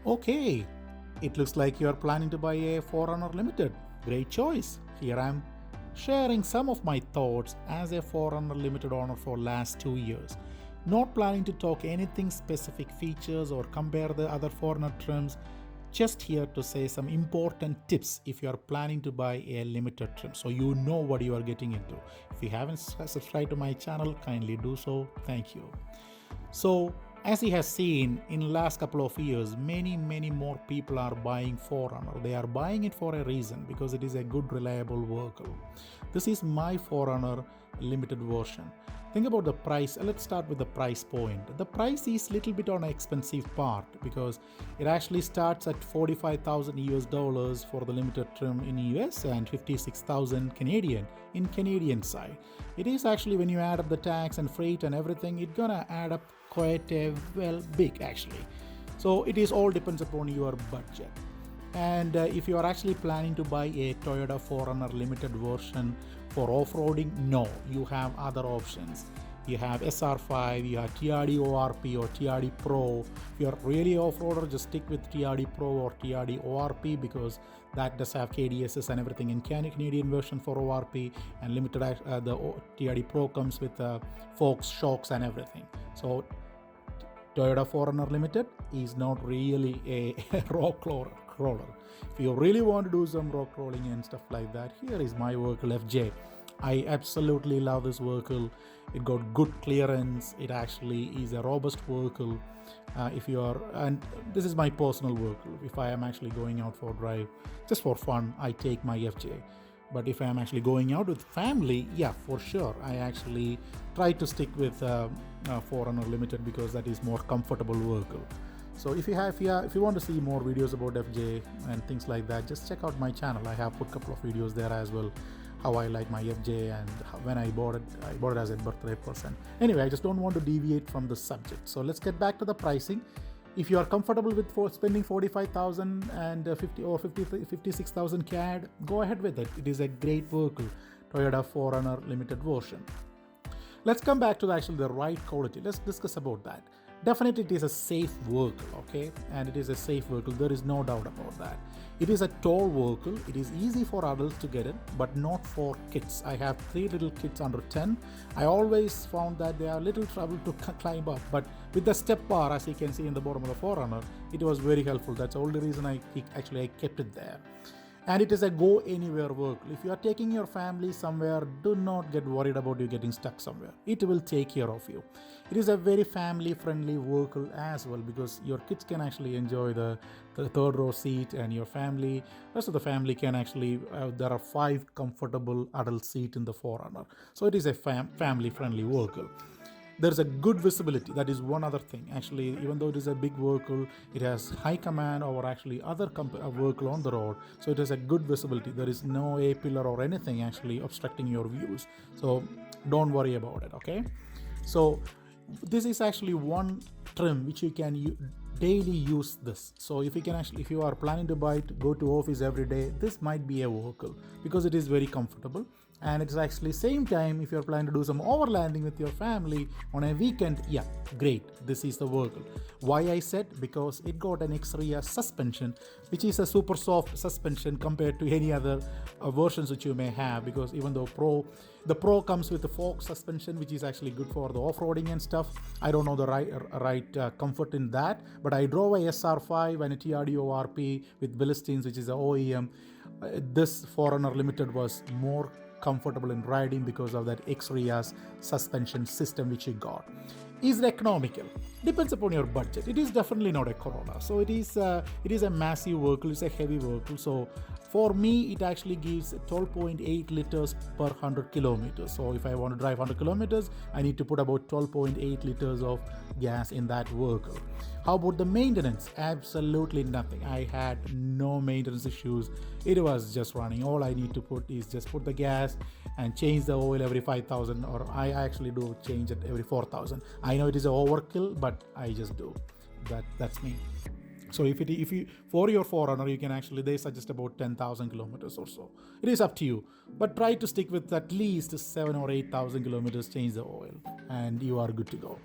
Okay, it looks like you are planning to buy a 4Runner Limited. Great choice. Here I am sharing some of my thoughts as a 4Runner Limited owner for last 2 years. Not planning to talk anything specific features or compare the other 4Runner trims. Just here to say some important tips if you are planning to buy a limited trim so you know what you are getting into. If you haven't subscribed to my channel, kindly do so. Thank you. So, as he has seen in last couple of years, many more people are buying 4Runner. They are buying it for a reason because it is a good reliable vehicle. This is my 4Runner limited version. Think about the price. Let's start with the price point. The price is little bit on an expensive part because it actually starts at 45,000 US dollars for the limited trim in US and 56,000 Canadian in Canadian side. It is actually, when you add up the tax and freight and everything, it's gonna add up quite a big actually. So it is all depends upon your budget. And if you are actually planning to buy a Toyota 4Runner limited version for off-roading, no, you have other options. You have SR5, you have TRD ORP or TRD Pro. If you're really off-roader, just stick with TRD Pro or TRD ORP because that does have KDSS and everything in Canadian version for ORP, and limited the TRD Pro comes with forks, shocks and everything. So Toyota 4Runner Limited is not really a rock crawler. If you really want to do some rock crawling and stuff like that, here is my vehicle FJ. I absolutely love this vehicle. It got good clearance. It actually is a robust vehicle. If you are, and this is my personal vehicle. If I am actually going out for a drive, just for fun, I take my FJ. But if I'm actually going out with family, yeah, for sure, I actually try to stick with 4Runner Limited because that is more comfortable vehicle. So if you want to see more videos about FJ and things like that, just check out my channel. I have put a couple of videos there as well, how I like my FJ and when I bought it as a birthday present. Anyway, I just don't want to deviate from the subject. So let's get back to the pricing. If you are comfortable with spending 45,000 and 56,000 CAD, go ahead with it. It is a great vehicle, Toyota 4Runner limited version. Let's come back to the ride quality. Let's discuss about that. Definitely it is a safe vehicle, okay? And it is a safe vehicle. There is no doubt about that. It is a tall vehicle. It is easy for adults to get it, but not for kids. I have 3 little kids under 10. I always found that they are little trouble to climb up, but with the step bar, as you can see in the bottom of the 4Runner, it was very helpful. That's the only reason I kept it there. And it is a go anywhere vehicle. If you are taking your family somewhere, do not get worried about you getting stuck somewhere. It will take care of you. It is a very family friendly vehicle as well because your kids can actually enjoy the third row seat, and your family, rest of the family can actually, there are 5 comfortable adult seats in the 4Runner. So it is a family friendly vehicle. There's a good visibility. That is one other thing. Actually, even though it is a big vehicle, it has high command over actually other vehicle on the road. So it has a good visibility. There is no A pillar or anything actually obstructing your views. So don't worry about it, okay? So this is actually one trim which you can daily use this. So if you are planning to buy it, go to office every day, this might be a vehicle because it is very comfortable. And it's actually same time, if you're planning to do some overlanding with your family on a weekend, yeah, great, this is the vehicle. Why I said? Because it got an X-Ria suspension, which is a super soft suspension compared to any other versions which you may have, because even though the Pro comes with the fork suspension, which is actually good for the off-roading and stuff. I don't know the right comfort in that, but I drove a SR5 and a TRD ORP with Billistines, which is a OEM. This 4Runner Limited was more comfortable in riding because of that X-Ria's suspension system which you got. Is it economical? Depends upon your budget. It is definitely not a Corolla. So it is a massive vehicle. It's a heavy vehicle. So for me, it actually gives 12.8 liters per 100 kilometers. So if I want to drive 100 kilometers, I need to put about 12.8 liters of gas in that vehicle. How about the maintenance? Absolutely nothing. I had no maintenance issues. It was just running. All I need to put is just put the gas and change the oil every 5,000, or I actually do change it every 4,000. I know it is an overkill, but I just do. That's me. So if you for your 4Runner, you can actually, they suggest about 10,000 kilometers or so. It is up to you, but try to stick with at least 7 or 8,000 kilometers. Change the oil, and you are good to go.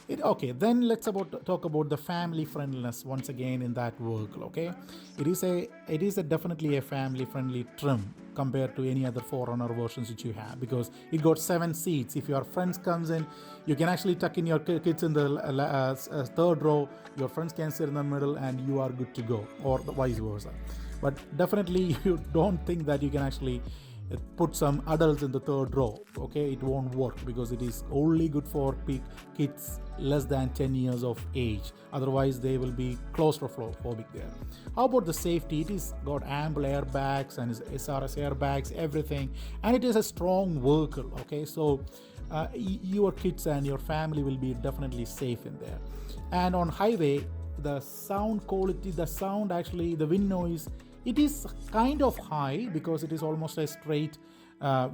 Okay, then let's talk about the family friendliness once again in that vehicle. Okay, it is a definitely a family friendly trim compared to any other 4Runner versions which you have, because it got 7 seats. If your friends comes in, you can actually tuck in your kids in the third row. Your friends can sit in the middle, and you are good to go, or the vice versa. But definitely, you don't think that you can actually put some adults in the third row. Okay, it won't work because it is only good for kids less than 10 years of age. Otherwise they will be claustrophobic there. How about the safety? It is got ample airbags and SRS airbags, everything, and it is a strong vehicle. Okay, so your kids and your family will be definitely safe in there. And on highway, the sound quality, the sound, actually the wind noise, it is kind of high because it is almost a straight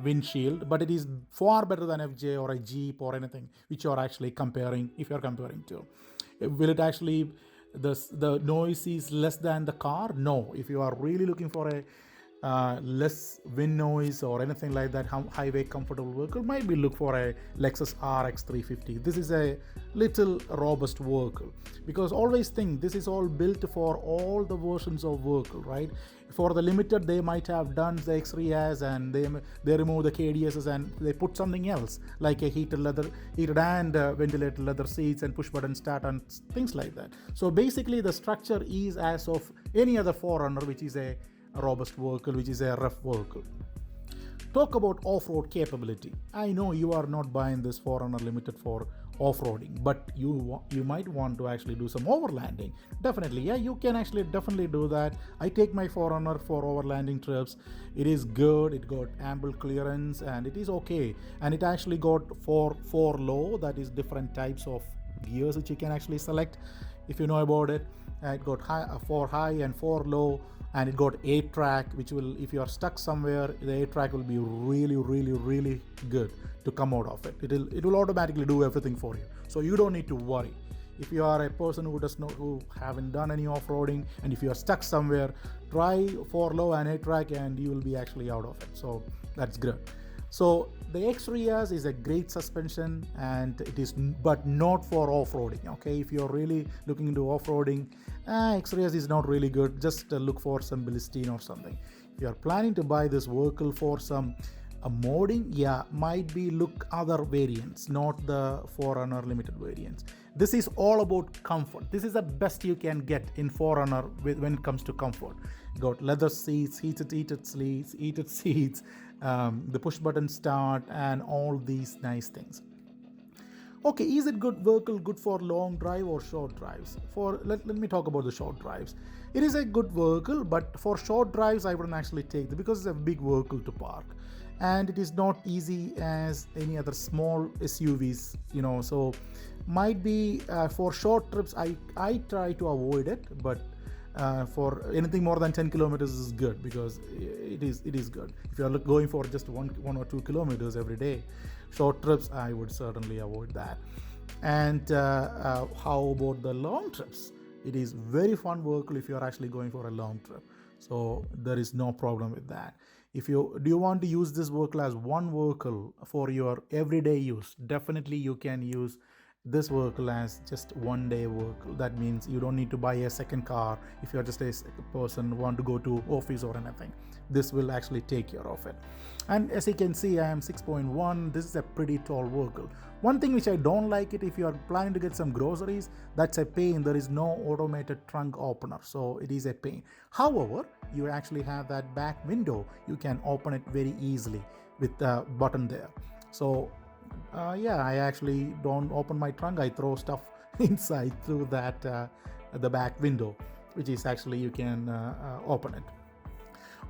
windshield, but it is far better than FJ or a Jeep or anything which you are actually comparing. If you are comparing to, will it actually, the noise is less than the car? No. If you are really looking for a less wind noise or anything like that, highway comfortable vehicle, might be look for a Lexus RX 350. This is a little robust vehicle, because always think this is all built for all the versions of vehicle, right? For the limited, they might have done the X-Reas and they remove the KDSs and they put something else like a heated and ventilated leather seats and push button start and things like that. So basically the structure is as of any other 4Runner, which is a robust vehicle, which is a rough vehicle. Talk about off-road capability. I know you are not buying this 4Runner Limited for off-roading, but you might want to actually do some overlanding. Definitely, yeah, you can actually definitely do that. I take my 4Runner for overlanding trips. It is good. It got ample clearance and it is okay. And it actually got four low, that is different types of gears which you can actually select if you know about it. It got 4 high and 4 low, and it got 8 track, which will, if you are stuck somewhere, the 8 track will be really good to come out of it. It will automatically do everything for you, so you don't need to worry. If you are a person who haven't done any off-roading, and if you are stuck somewhere, try 4 low and 8 track and you will be actually out of it. So that's good. So the X-Reas is a great suspension, and it is, but not for off-roading. Okay, if you're really looking into off-roading, X-Reas is not really good. Just look for some Bilstein or something. If you're planning to buy this vehicle for some modding, yeah, might be look other variants, not the 4Runner Limited variants. This is all about comfort. This is the best you can get in 4Runner when it comes to comfort. You got leather seats, heated seats, the push button start, and all these nice things. Okay, is it good vehicle good for long drive or short drives? Let me talk about the short drives. It is a good vehicle, but for short drives I wouldn't actually take it because it's a big vehicle to park, and it is not easy as any other small SUVs, so might be for short trips I try to avoid it, but for anything more than 10 kilometers is good, because it is good. If you are going for just 1 or 2 kilometers every day, short trips, I would certainly avoid that. And how about the long trips? It is very fun vehicle if you are actually going for a long trip, so there is no problem with that. If you want to use this vehicle as one vehicle for your everyday use, definitely you can use this vehicle as just one day vehicle. That means you don't need to buy a second car if you're just a person who want to go to office or anything. This will actually take care of it. And as you can see, I am 6.1. This is a pretty tall vehicle. One thing which I don't like it, if you are planning to get some groceries, that's a pain. There is no automated trunk opener, so it is a pain. However, you actually have that back window. You can open it very easily with the button there. So I actually don't open my trunk. I throw stuff inside through that the back window, which is actually you can open it.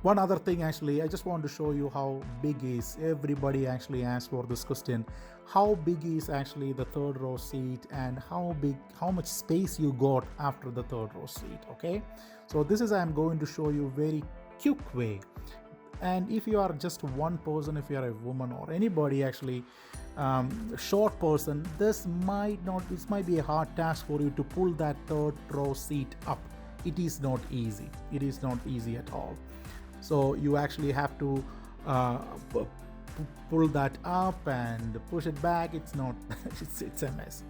One other thing, actually, I just want to show you how big is. Everybody actually asks for this question. How big is actually the third row seat, and how much space you got after the third row seat? Okay, so this is I'm going to show you very quick way. And if you are just one person, if you are a woman or anybody actually short person, this might be a hard task for you to pull that third row seat up. It is not easy. It is not easy at all. So you actually have to pull that up and push it back. It's not it's a mess.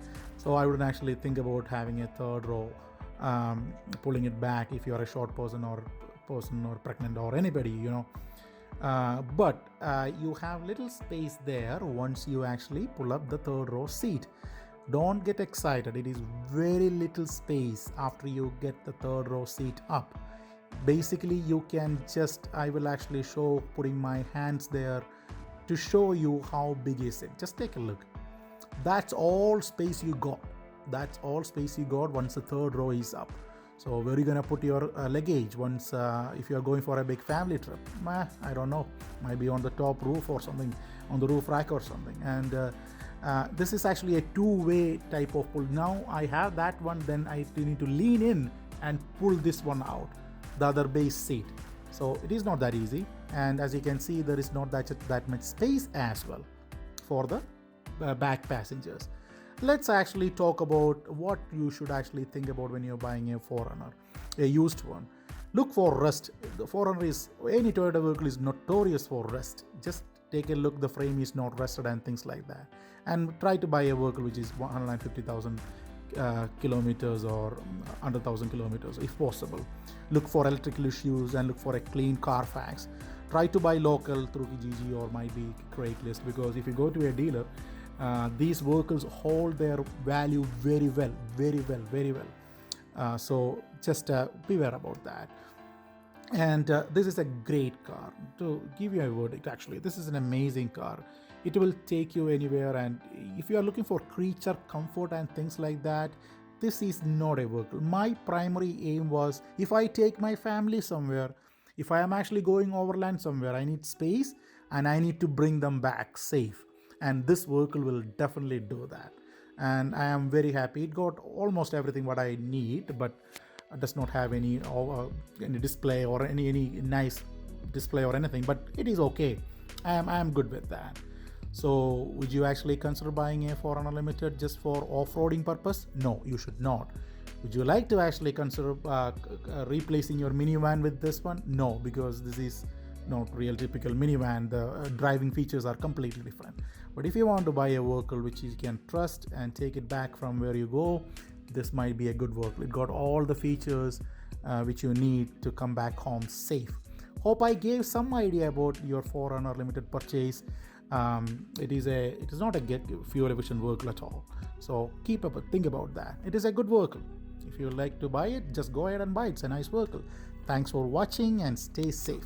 So I wouldn't actually think about having a third row, pulling it back if you're a short person or pregnant or anybody, but you have little space there once you actually pull up the third row seat. Don't get excited. It is very little space after you get the third row seat up. Basically, you can I will actually show putting my hands there to show you how big is it. Just take a look. That's all space you got. That's all space you got once the third row is up. So where are you going to put your luggage once if you are going for a big family trip? I don't know. Might be on the top roof or something, on the roof rack or something. And this is actually a two-way type of pull. Now I have that one, then I need to lean in and pull this one out, the other base seat. So it is not that easy. And as you can see, there is not that much space as well for the back passengers. Let's actually talk about what you should actually think about when you're buying a 4Runner, a used one. Look for rust. The 4Runner any Toyota vehicle is notorious for rust. Just take a look, the frame is not rusted and things like that. And try to buy a vehicle which is 150,000 kilometers or 100,000 kilometers if possible. Look for electrical issues and look for a clean Carfax. Try to buy local through Kijiji or might be Craigslist, because if you go to a dealer, these vehicles hold their value very well. So just beware about that. And this is a great car. To give you a verdict, actually, this is an amazing car. It will take you anywhere, and if you are looking for creature comfort and things like that, this is not a vehicle. My primary aim was, if I take my family somewhere, if I am actually going overland somewhere, I need space and I need to bring them back safe. And this vehicle will definitely do that. And I am very happy. It got almost everything what I need, but it does not have any display or any nice display or anything, but it is okay. I am good with that. So would you actually consider buying a 4Runner Limited just for off-roading purpose? No, you should not. Would you like to actually consider replacing your minivan with this one? No, because this is not real typical minivan. The driving features are completely different. But if you want to buy a vehicle which you can trust and take it back from where you go, this might be a good vehicle. It got all the features which you need to come back home safe. Hope I gave some idea about your 4Runner Limited purchase. It is not a fuel efficient vehicle at all. So think about that. It is a good vehicle. If you like to buy it, just go ahead and buy it. It's a nice vehicle. Thanks for watching and stay safe.